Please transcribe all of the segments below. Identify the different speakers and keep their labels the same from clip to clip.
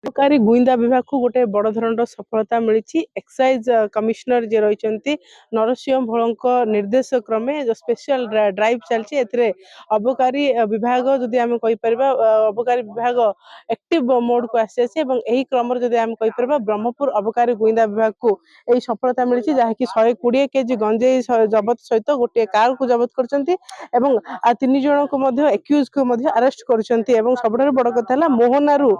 Speaker 1: सरकारी गुइंदा विभाग को गोटे बड़ धरण सफलता मिली। एक्साइज कमिशनर जे रही नरसिंह भोल निर्देश क्रमे जो स्पेशल ड्राइव चलती अबकारी विभाग जदि आम कहीपर अबकारी विभाग एक्टिव मोड को आसी क्रम आम कहीपर ब्रह्मपुर अबकारी गुइंदा विभाग को यही सफलता मिली जहाँकि 120 केजी गंजेई जबत सहित गोटे कार को जबत कर तीन जन को एक्यूज को अरेस्ट कर सब बड़ कथा मोहनारू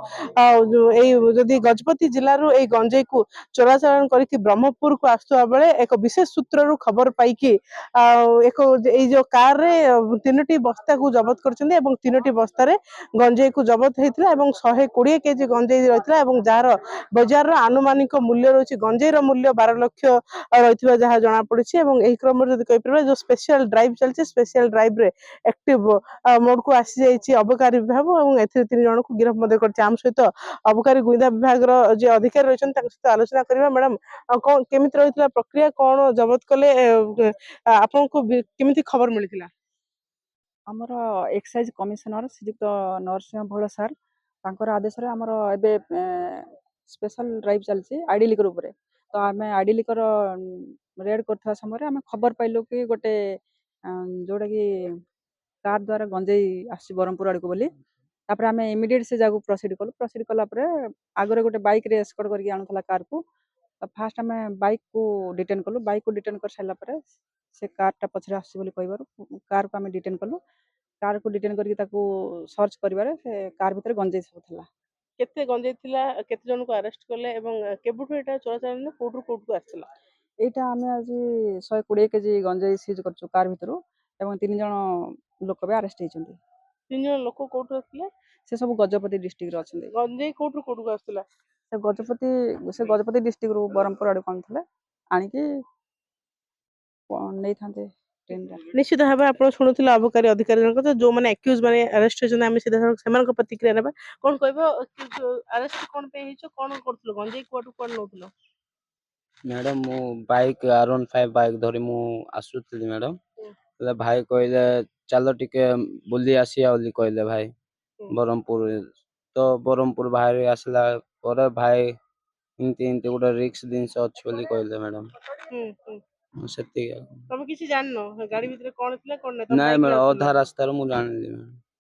Speaker 1: जदि गजपति जिलूर यही गंजेई को चोराचालान करके ब्रह्मपुर को आसुवा बेले एक विशेष सूत्र खबर पाइकी एक जो कार रे 3टी बस्ता को जबत कर 3टी बस्तार गंजेई को जबत होता 120 केजी गंजेई रही जार बजार आनुमानिक मूल्य रही गंजेईर मूल्य 12 लाख रही जहाँ जना पड़ी। क्रम कहीपर जो स्पेशल ड्राइव चलती स्पेशल ड्राइव रे एक्टिव मोड को आसी जाइए अबकारी विभाग और 3 जन को गिरफ्त कर सहित अबकारी गुइंदा विभाग जो अधिकारी रही सहित आलोचना करवा। मैडम कौन केमी रही प्रक्रिया कौन जबत कले आपन को केमी खबर मिली?
Speaker 2: आमर एक्साइज कमिशनर श्रीजुक्त नरसिंह भोल सार तांकर आदेश रे आमर एबे स्पेशल ड्राइव चलची आईडी लिकर उपरे तो आम आईडी लिकर रेड करथा समय आम खबर पाइलु कि गोटे जोटा कि कार द्वारा गंजेई आसी ब्रह्मपुर आड़ को बोली तापर आम इमिडिएट से जागू प्रोसीड कला आगे गोटे बाइक रे एस्कॉर्ट करके आणुथला कार को फास्ट आम बाइक को डिटेन कलु बाइक को डिटेन कर सारा पर से कार पछरे आसी बोली कहबार कार को आम डिटेन कलु कार को डिटेन करके सर्च करिवारे से कार भितर गंजेई सब थला
Speaker 1: केते गंजेई थिला केते जन को अरेस्ट करले एवं केबुठु एटा चोराचालान कोठु कोठ को आछला?
Speaker 2: एटा आमे आज 120 केजी गंजेई सीज करछु कार भितरु एवं 3 जन लोक बे अरेस्ट हेचंती।
Speaker 1: 3 जन लोक कोठु आछले?
Speaker 2: से सब गजपति डिस्ट्रिक्ट रे अछंती।
Speaker 1: गंजेई कोठु कोठ को आछला?
Speaker 2: से गजपति डिस्ट्रिक्ट रू ब्रह्मपुर आड़ कोन थले आनी कि नै थांते
Speaker 1: निश्चित भाव आप शुणुले अबकारी अधिकारी जो मैंने एक्यूज मैंने अरेस्ट होती सीधा प्रतिक्रिया ना कौन कह अरेस्ट कौन कौन कर गंजेई कुआटू कौन नौ?
Speaker 3: मैडम मु बाइक R15 बाइक धरी मु आसुथली मैडम भाई कहले चलो टिके बुली आसिया बोली कहले भाई ब्रह्मपुर तो ब्रह्मपुर बाहर आसला पर भाई इनती गोटे रिक्स जिनस अच्छी बोली कहले मैडम
Speaker 1: तमे किसी जाननो गाड़ी भीतर कौन थिला कौन नै?
Speaker 3: नहीं मैडम अधा रास्ता मु जानली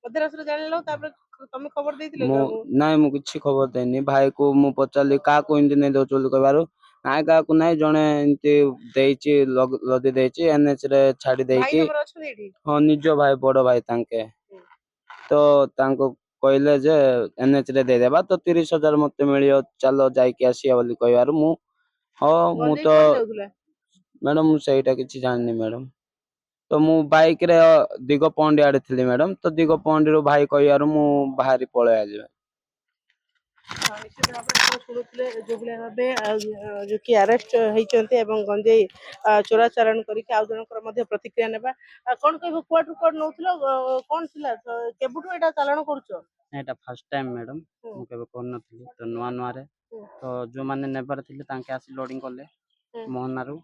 Speaker 1: अधा रास्ता जानलो तापर तमे खबर देथिले?
Speaker 3: नहीं मु किछि खबर देनी भाई को मु पचारली का को इनती नै दो चोली कहबारो नाय का को नाय जणे इनती देइची लदी देइची एनएच रे छाडी देइची। हां निजो भाई बड़ भाई तांके तो तांको कहले जे एनएच रे दे देबा तो 30,000 मते मिलियो चलो जाई के आसिया बोली कहबारो मु हां मु तो मैडम मु सेटा किछि जाननी मैडम तो मु बाइक रे दिगो पॉन्डी आड़े थिली मैडम तो दिगो पॉन्डी रो भाई कहयारो मु बाहरी पळे आली।
Speaker 1: जो जो कि अरेस्ट होती गंजेई चोराचालान करके आउ जनकर प्रतिक्रिया नेबा कौन कहबो कुआटू कुआट नौथलो कौन थिला केबुठु एटा चालान करूछो?
Speaker 3: एटा फर्स्ट टाइम मैडम मु केबे कोन नथली तो नुआ नुआ रे तो जो माने नेबर थिले तांके आसी लोडिंग करले मोहनारू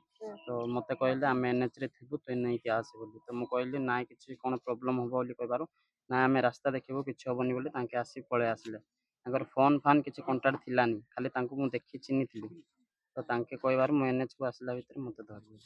Speaker 3: तो मते कहले आम एनएच रे थिबु तो नै के आसे बोली तो मु कहली ना किछि कोन प्रॉब्लम होबो बोली कहबारो ना आमे रास्ता देखिबो किछि होबनी बोली तांके आसी पळे आसले तांकर फोन फान किछि कांटेक्ट थिलानी खाली तांको मु देखि चिन्नी थिली तो तांके कहबार मु एनएच को आसला भीतर मते धरले।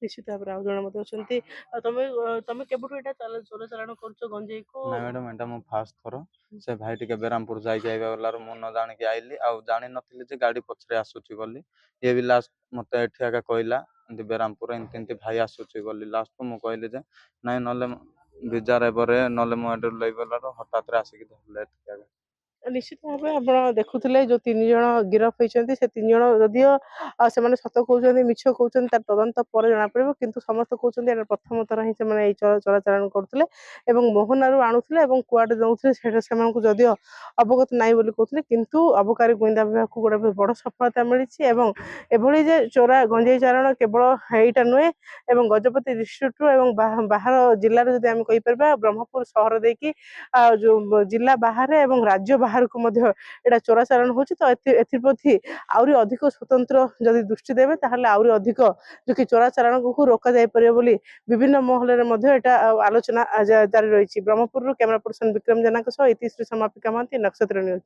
Speaker 1: निश्चित भाव आउ जन मते तमे तमे केबुठु एटा चोराचालान करछो गंजेई को?
Speaker 4: ना मैडम एटा मु फास्ट थरो से भाई टिके बेरामपुर जाई जाइबा वाला मु न जानि के आइली आ जानि नथिले जे गाड़ी पछरे आसुची बोली ये भी लास्ट मते एठी आका कहला एंती बेरामपुर एंती भाई आसुची बोली लास्ट को मु कहली जे नै नले बिजार एबरे नले मु एडर लइबला हठात रे आसी के धरले एठी आका।
Speaker 1: निश्चित भाव आप देखुले जो 3 जन गिरफ होती से 3 जन जदियो से सत कहते मिछ कहते तदंत पर जना पड़ो किंतु समस्त कहते प्रथम थर ही चोराचालान करते मोहनारू आणुले कुआडे दौले जदियो अवगत नाई बोली कहते किंतु अबकारी गुइंदा विभाग को गोटे बड़ सफलता मिली एभली जे चोरा गंजेई चालान केवल यहीटा नुहे गजपति डिस्ट्रिक्ट बाहर जिलार जदि आम कहीपर ब्रह्मपुर सहर देखी जो जिला बाहर एवं राज्य बाहर को एटा चोराचालान होची तो एप्रति आउरी अधिक स्वतंत्र जदि दृष्टि देबे ताहले आउरी अधिक जो कि चोराचालान को रोका जाय परिबो बोली विभिन्न महल रे मध्ये एटा आलोचना जारी रही। ब्रह्मपुर कैमरा पर्सन विक्रम जेना के सह इतिश्री समापिका महांती नक्षत्र न्यूज।